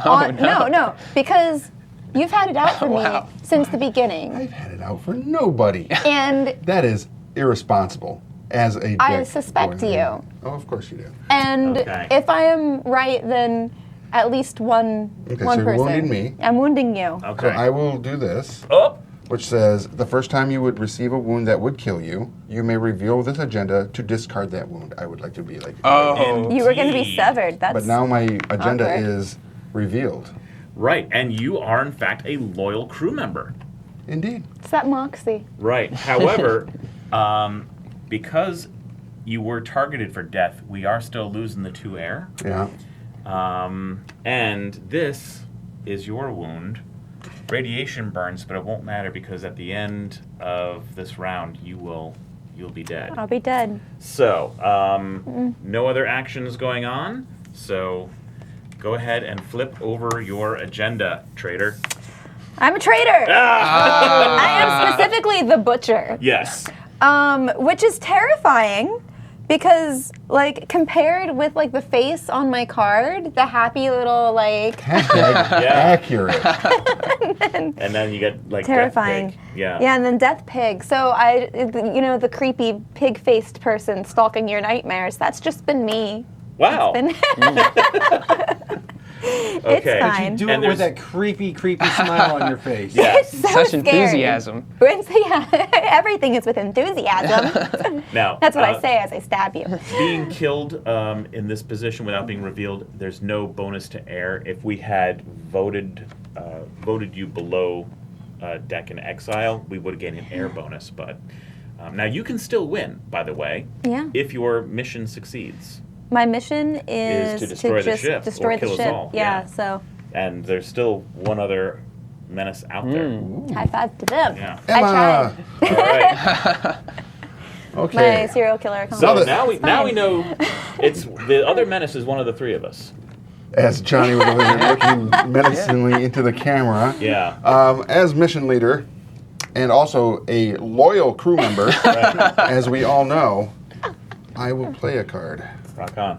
No, because you've had it out for Wow. me since the beginning, I've had it out for nobody. and That is irresponsible as a I dick suspect boy. you. Oh, of course you do. and Okay. if I am right, then at least one Okay, one so you're person. wounding me. I'm wounding you. So Okay. I will do this, Oh. which says the first time you would receive a wound that would kill you, you may reveal this agenda to discard that wound. I would like to be like. Oh. You were going to be Indeed. severed. That's But now my agenda awkward. is revealed. Right, and you are in fact a loyal crew member. Indeed. It's that moxie. Right. However, because you were targeted for death, we are still losing the 2 air. Yeah. And this is your wound. Radiation burns, but it won't matter because at the end of this round, you'll be dead. I'll be dead. So, no other actions going on. So, go ahead and flip over your agenda, traitor. I'm a traitor. I am specifically the butcher. Yes. Which is terrifying because, like, compared with, like, the face on my card, the happy little, like, Hashtag Yeah. accurate. And then you get like terrifying. Death Pig. Yeah. Yeah, and then Death Pig. So the creepy pig-faced person stalking your nightmares. That's just been me. Wow. Been Okay. It's fine. You do And it with there's- that creepy smile on your face. Yeah. It's so Such scary. enthusiasm. Yeah, everything is with enthusiasm. Now, That's what I say as I stab you. being killed in this position without being revealed, there's no bonus to air. If we had voted you below deck in exile, we would have gained an air bonus. But now you can still win, by the way, Yeah. if your mission succeeds. My mission is to destroy the just ship destroy or the kill us ship. all, Yeah, yeah. so And there's still one other menace out there. high five to them. Yeah. I Emma. tried. All right. Okay. My serial killer. So accomplice. now we It's fine. know it's the other menace is one of the 3 of us. As Johnny was over here looking menacingly into the camera. Yeah. As mission leader and also a loyal crew member, as we all know, I will play a card. Rock on.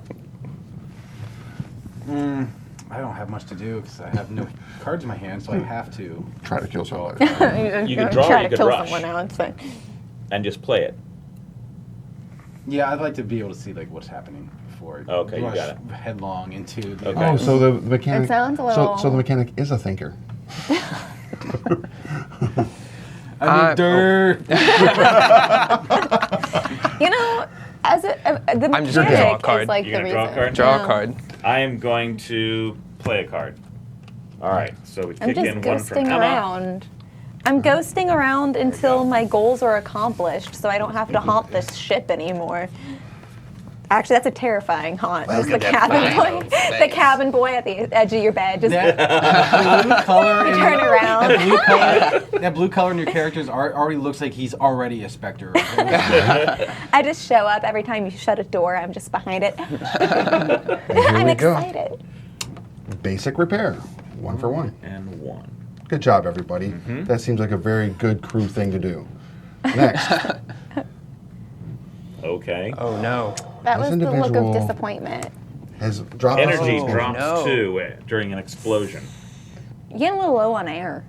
I don't have much to do because I have no cards in my hand, so I have to. Try to kill someone. You could draw or Try you to could kill rush. someone now. It's fine. And just play it. Yeah, I'd like to be able to see like what's happening before I Okay, you rush got it. headlong into the Okay. Oh, so the mechanic. It sounds a little- So the mechanic is a thinker. I need dirt. You know, as the I'm just gonna draw a mechanic card. is like You're the gonna draw a reason. card? Draw Yeah. a card. I am going to play a card. All right. So we I'm kick just in one from ghosting Emma. around. I'm ghosting around until my goals are accomplished, so I don't have to haunt this ship anymore. Actually, that's a terrifying haunt. Just the cabin boy, the cabin boy at the edge of your bed. Just That blue color. in- turn around. That blue color in your characters already looks like he's already a specter. I just show up every time you shut a door. I'm just behind it. I'm we go. excited. Basic repair. 1 for 1. And 1. Good job, everybody. That seems like a very good crew thing to do. Next. Okay. Oh no. That This was the look individual- of disappointment. Has dropped Energy Oh, drops no. 2 during an explosion. You're getting a little low on air.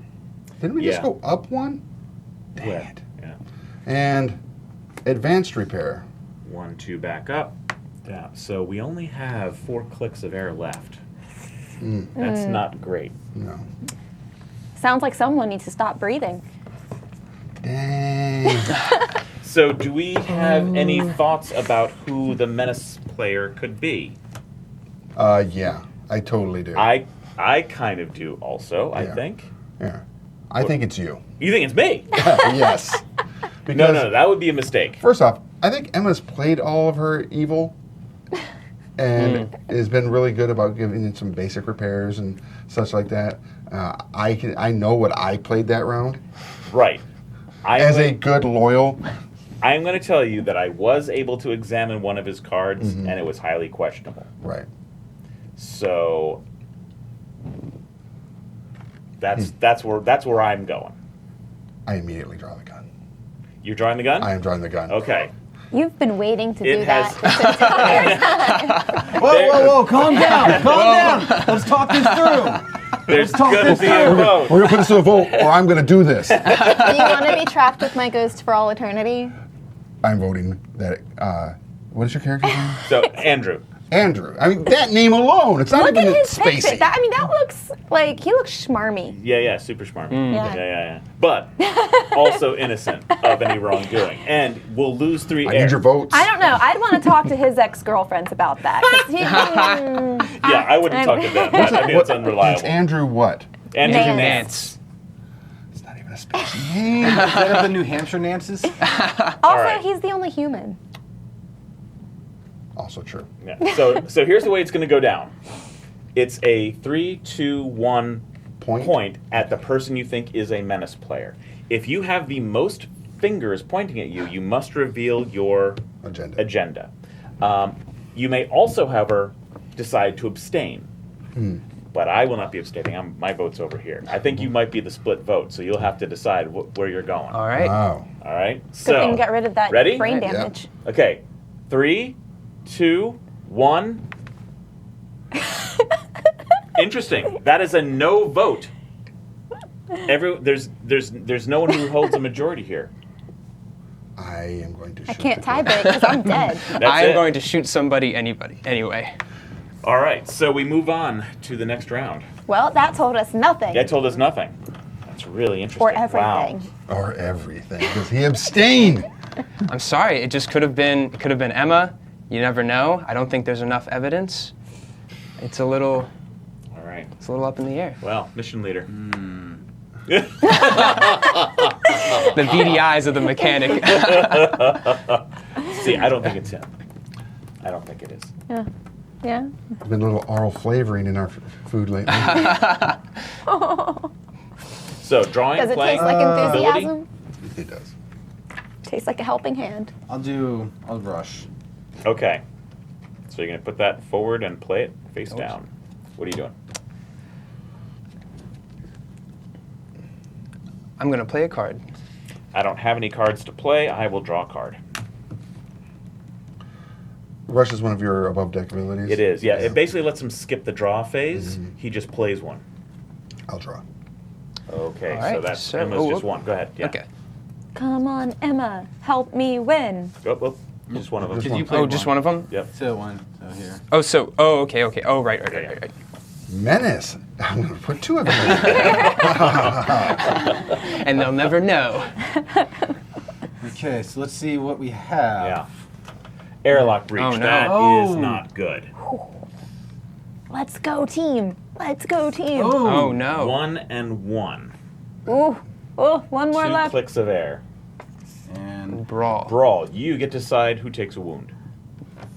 Didn't we just Yeah. go up 1? Dang Yeah. it. Yeah. And advanced repair. 1, 2 back up. Yeah. So we only have 4 clicks of air left. That's not great. No. Sounds like someone needs to stop breathing. Dang. So do we have any thoughts about who the menace player could be? Yeah, I totally do. I kind of do also, I Yeah. think. Yeah. I think it's you. You think it's me? Yes. Because, No, that would be a mistake. first off, I think Emma's played all of her evil and has been really good about giving it some basic repairs and such like that. I know what I played that round. Right. As a good loyal, I'm going to tell you that I was able to examine one of his cards, and it was highly questionable. right. So that's where I'm going. I immediately draw the gun. You're drawing the gun? I am drawing the gun. Okay. You've been waiting to It do has- that. Whoa, calm down, calm down. Let's talk this through. There's talk going to this be a vote. We're going to put this to a vote, or I'm going to do this. Do you want to be trapped with my ghost for all eternity? I'm voting that. What is your character's name? So, Andrew. Andrew. I mean, that name alone. It's not Look even at his spacey. picture. That looks like he looks schmarmy. Yeah, super smart. Yeah. Yeah. But also innocent of any wrongdoing. And we'll lose 3 I air. need your votes. I don't know. I'd want to talk to his ex-girlfriends about that. 'Cause Yeah, I wouldn't talk to them. I think it's unreliable. It's Andrew what? Andrew Nance. Nance. It's not even a spicy name. Is that of the New Hampshire Nances? Also, right. he's the only human. Also true. Yeah. So here's the way it's going to go down. It's a 3, 2, 1 point at the person you think is a menace player. If you have the most fingers pointing at you, you must reveal your agenda. You may also, however, decide to abstain. But I will not be abstaining. My vote's over here. I think you might be the split vote, so you'll have to decide where you're going. All right. Wow. All right. Good So thing get rid of that ready? brain Yeah. damage. Okay. 3, 2, 1. Interesting. That is a no vote. There's no one who holds a majority here. I am going to shoot I can't the tie clock. break because I'm dead. That's I am it. going to shoot somebody, anyway. All right. So we move on to the next round. Well, that told us nothing. That told us nothing. That's really interesting. Or everything. Wow. Or everything, because he abstained. I'm sorry. It just could have been Emma. You never know. I don't think there's enough evidence. It's a little All right. up in the air. Well, mission leader. The beady eyes of the mechanic. See, I don't think it's him. I don't think it is. Yeah. Yeah. There's been a little oral flavoring in our food lately. So drawing, Does it playing, taste like ability? enthusiasm? It does. Tastes like a helping hand. I'll rush. Okay. So you're gonna put that forward and play it face down. What are you doing? I'm going to play a card. I don't have any cards to play. I will draw a card. Rush is one of your above deck abilities. It is, yeah. It basically lets him skip the draw phase. He just plays one. I'll draw. Okay, All right, so that's so- Emma's just one. Go ahead. Yeah. Okay. Come on, Emma. Help me win. Oh, just one of them. Just Because you one. played Oh, just one of them? Yep. So one. So here. Okay. Oh, right. Okay. Menace. I'm going to put two of them. And they'll never know. Okay, so let's see what we have. Yeah. Airlock breach. Oh, no. That is Oh. not good. Let's go, team. Let's go, team. Oh, no. 1 and 1. Ooh. Oh, one more 2 left. clicks of air. And Brawl. Brawl. You get to decide who takes a wound.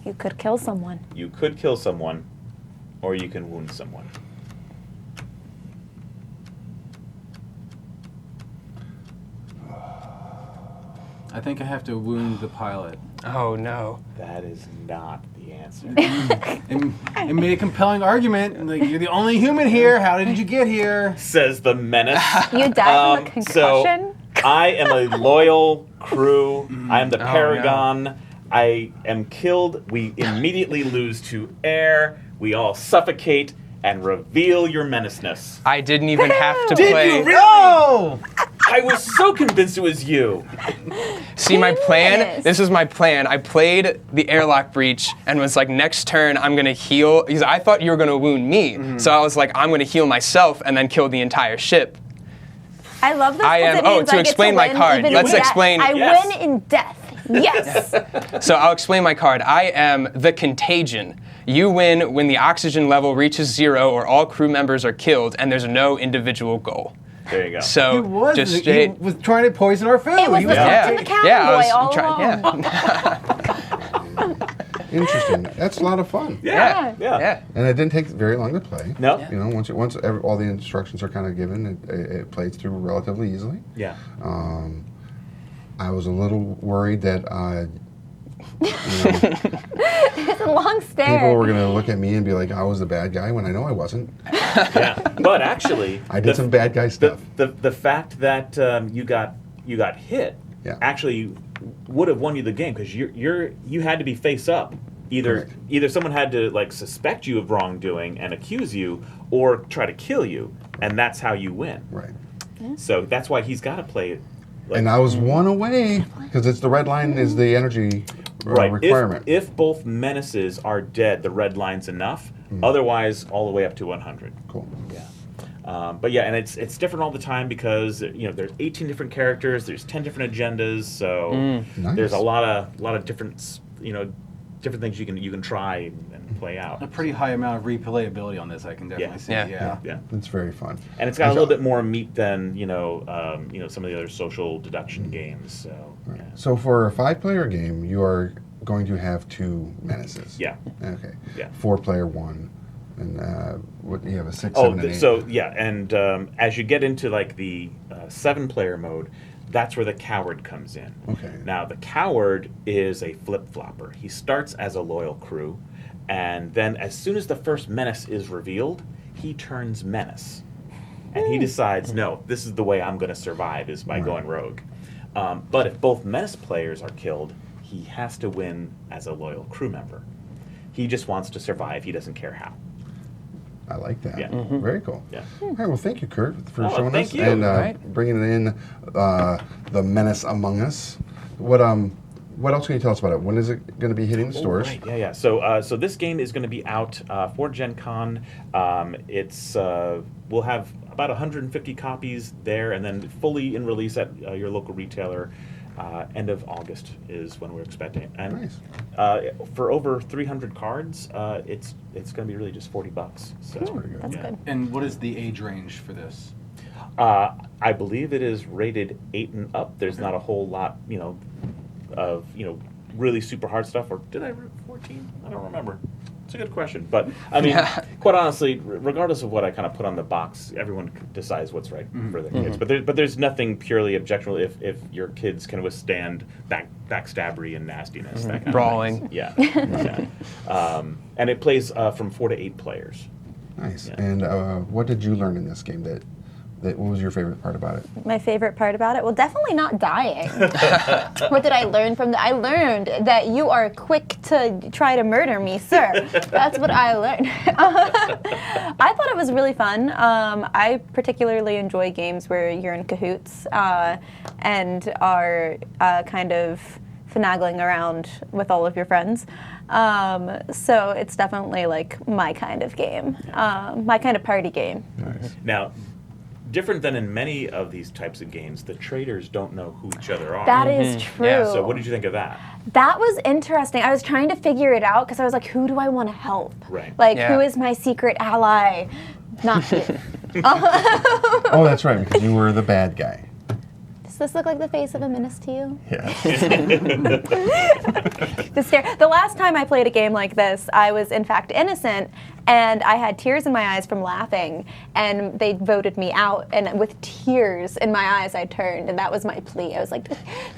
You could kill someone. You could kill someone, or you can wound someone. I think I have to wound the pilot. Oh, no. That is not the answer. And made a compelling argument. Like, you're the only human here. How did you get here? Says the menace. You died from a So concussion? I am a loyal crew. I am the Oh, Paragon. I am killed. We immediately lose to air. We all suffocate and reveal your menaceness. I didn't even have to Did play. you really? Oh! I was so convinced it was you. See, my plan, Genius. this was my plan. I played the airlock breach and was like, next turn, I'm going to heal. Because I thought you were going to wound me. So I was like, I'm going to heal myself and then kill the entire ship. I love this. I 'cause am- it oh, means to I get explain my win card. even Let's in death. explain- I Yes. win in death. Yes. So I'll explain my card. I am the Contagion. You win when the oxygen level reaches 0 or all crew members are killed and there's no individual goal. There you go. So He was, just he straight. was trying to poison our food. It was He the Yeah. Captain the Yeah, I was Cowboy all trying- along. yeah. Interesting. That's a lot of fun. Yeah. Yeah. And it didn't take very long to play. No. You know, all the instructions are kind of given, it plays through relatively easily. Yeah. I was a little worried that It's a long stare. people were going to look at me and be like, I was the bad guy, when I know I wasn't. Yeah. But actually, I did some bad guy stuff. The fact that you got hit Yeah. actually would have won you the game because you had to be face up. Correct. Either someone had to like suspect you of wrongdoing and accuse you, or try to kill you, and that's how you win. Right. So that's why he's got to play it. Like, And I was one away, because it's the red line is the energy right. requirement. If both menaces are dead, the red line's enough. Otherwise, all the way up to 100. Cool. Yeah. But yeah, and it's different all the time because there's 18 different characters, there's 10 different agendas, so Nice. there's a lot of different different things you can try and play out. A pretty high amount of replayability on this, I can definitely see. Yeah. Yeah. It's very fun. And it's got a little bit more meat than some of the other social deduction games. So yeah. So for a 5-player game, you are going to have 2 menaces. Yeah. Okay. Yeah. 4-player 1, and what you have a 6, Oh, 7, and 8. so yeah, and as you get into like the 7-player mode, that's where the coward comes in. Okay. Now the coward is a flip-flopper. He starts as a loyal crew, and then as soon as the first menace is revealed, he turns menace, and he decides, no, this is the way I'm going to survive is by going rogue. But if both menace players are killed, he has to win as a loyal crew member. He just wants to survive. He doesn't care how. I like that. Yeah. Very cool. Yeah. All right, well, thank you, Kurt, for Oh, showing thank us you. and Right. bringing in the Menace Among Us. What else can you tell us about it? When is it going to be hitting the stores? Right, yeah. So this game is going to be out for Gen Con. We'll have about 150 copies there, and then fully in release at your local retailer. End of August is when we're expecting it. And for over 300 cards, it's going to be really just $40. So That's pretty good. That's yeah. good. And what is the age range for this? I believe it is rated 8 and up. There's not a whole lot, of really super hard stuff. Or did I rate 14? I don't remember. It's a good question, but I mean, quite honestly, regardless of what I kind of put on the box, everyone decides what's right for their kids. But there's nothing purely objectionable if your kids can withstand backstabbery and nastiness, that kind Brawling. of things. Yeah. And it plays from 4 to 8 players. Nice. Yeah. And what did you learn in this game? What was your favorite part about it? My favorite part about it? Well, definitely not dying. What did I learn from that? I learned that you are quick to try to murder me, sir. That's what I learned. I thought it was really fun. I particularly enjoy games where you're in cahoots and are kind of finagling around with all of your friends. So it's definitely like my kind of game, my kind of party game. Nice. Now, different than in many of these types of games, the traders don't know who each other are. That is true. Yeah, So what did you think of that? That was interesting. I was trying to figure it out because I was like, who do I want to help? Right. Like, Yeah. who is my secret ally? Not you. Oh, that's right, because you were the bad guy. Does this look like the face of a menace to you? Yeah. The last time I played a game like this, I was in fact innocent, and I had tears in my eyes from laughing, and they voted me out, and with tears in my eyes, I turned, and that was my plea. I was like,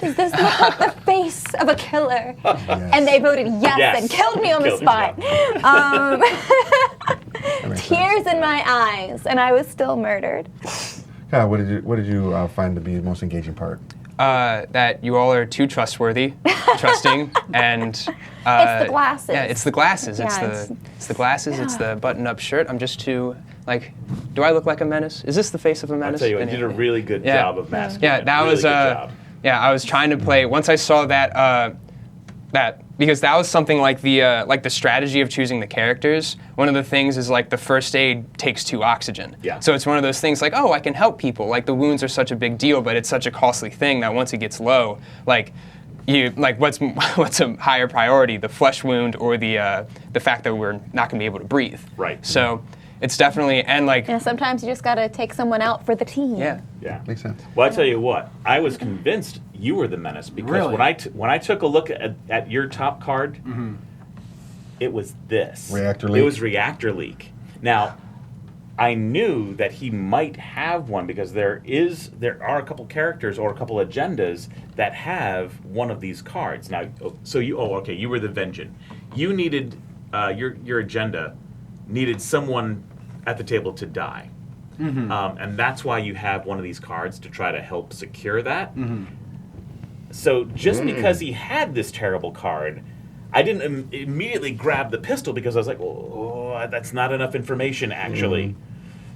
does this look like the face of a killer? And they voted yes, and killed me on the Killed you, spot. That makes Tears sense. in my eyes, and I was still murdered. Kyle, what did you find to be the most engaging part? That you all are too trustworthy, trusting, and It's the glasses. Yeah, it's the glasses. Yeah, It's the glasses. It's the button-up shirt. I'm just too do I look like a menace? Is this the face of a I'll menace? tell you what, And you did a it- really good Yeah. job of masking Yeah, it. that Really was good job. yeah. I was trying to play once I saw that because that was something like the strategy of choosing the characters. One of the things is like the first aid takes 2 oxygen. Yeah. So it's one of those things like, oh, I can help people. Like the wounds are such a big deal, but it's such a costly thing that once it gets low, what's a higher priority, the flesh wound or the fact that we're not going to be able to breathe. Right. So it's definitely Yeah, sometimes you just gotta take someone out for the team. yeah. Yeah. Makes sense. Well, I tell you what, I was convinced you were the menace because Really? when I took a look at your top card, it was this. Reactor It leak? was reactor leak. Now, I knew that he might have one because there are a couple characters or a couple agendas that have one of these cards. Now, you were the Vengeance. You needed your agenda needed someone at the table to die. And that's why you have one of these cards to try to help secure that. So just because he had this terrible card, I didn't immediately grab the pistol because I was like, oh, that's not enough information actually.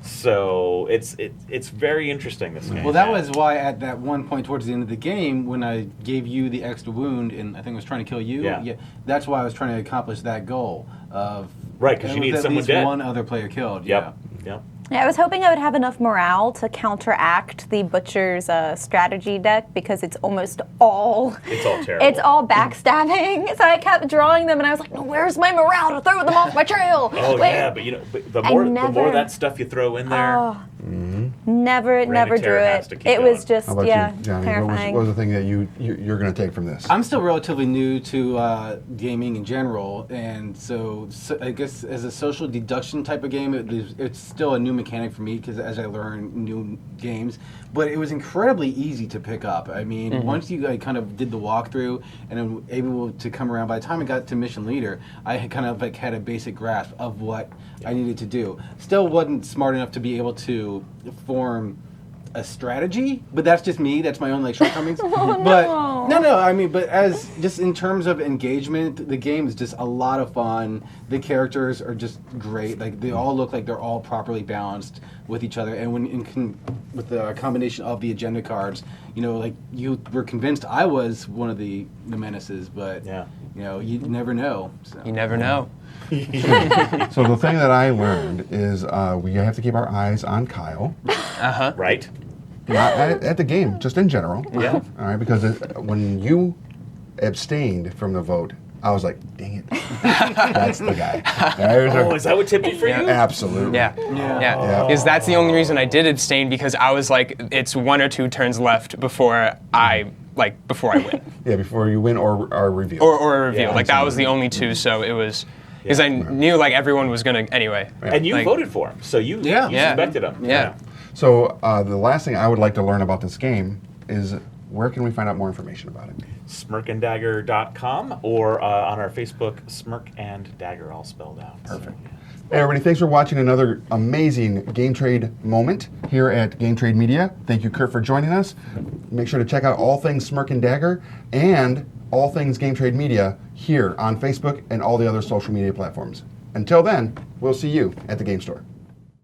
So it's very interesting, this game. Well, that was why at that one point towards the end of the game, when I gave you the extra wound and I think I was trying to kill you, Yeah. that's why I was trying to accomplish that goal of Right, 'cause you with need at someone least dead. one other player killed. Yep. Yep. Yeah, I was hoping I would have enough morale to counteract the Butcher's strategy deck because it's almost all. It's all terrible. It's all backstabbing. So I kept drawing them, and I was like, "No, where's my morale to throw them off my trail?" Oh Wait. yeah, but the more never- that stuff you throw in there, Oh, never drew Terror has it. to keep It was going. just How about yeah, you, Johnny? terrifying. What was the thing that you're going to take from this? I'm still relatively new to gaming in general, and so I guess as a social deduction type of game, it's still a new mechanic for me because as I learn new games, but it was incredibly easy to pick up. I mean, once you kind of did the walkthrough and I'm able to come around, by the time I got to mission leader, I had kind of like had a basic grasp of what I needed to do. Still wasn't smart enough to be able to form a strategy, but that's just me. That's my own like shortcomings. But no. I mean, but as just in terms of engagement, the game is just a lot of fun. The characters are just great. Like they all look like they're all properly balanced with each other. And with the combination of the agenda cards, you know, like you were convinced I was one of the menaces, but Yeah. you know, you never know. So. You never know. So the thing that I learned is we have to keep our eyes on Kyle, right? not at the game, just in general. Yeah. All right, because when you abstained from the vote, I was like, dang it, that's the guy. There's Oh, is that what tipped it for you? Absolutely. Yeah. Yeah. Yeah. Because that's the only reason I did abstain, because I was like, it's 1 or 2 turns left before I win. Yeah, before you win or are revealed. Or a reveal. Yeah, like that was the only 2, so it was because I knew like everyone was gonna anyway. And you Like- voted for him, so you Yeah. Yeah. suspected him. Yeah. So the last thing I would like to learn about this game is where can we find out more information about it? Smirkandagger.com or on our Facebook, Smirk and Dagger, all spelled out. Perfect. Hey everybody, thanks for watching another amazing Game Trade moment here at Game Trade Media. Thank you, Kurt, for joining us. Make sure to check out all things Smirk and Dagger and all things Game Trade Media here on Facebook and all the other social media platforms. Until then, we'll see you at the game store.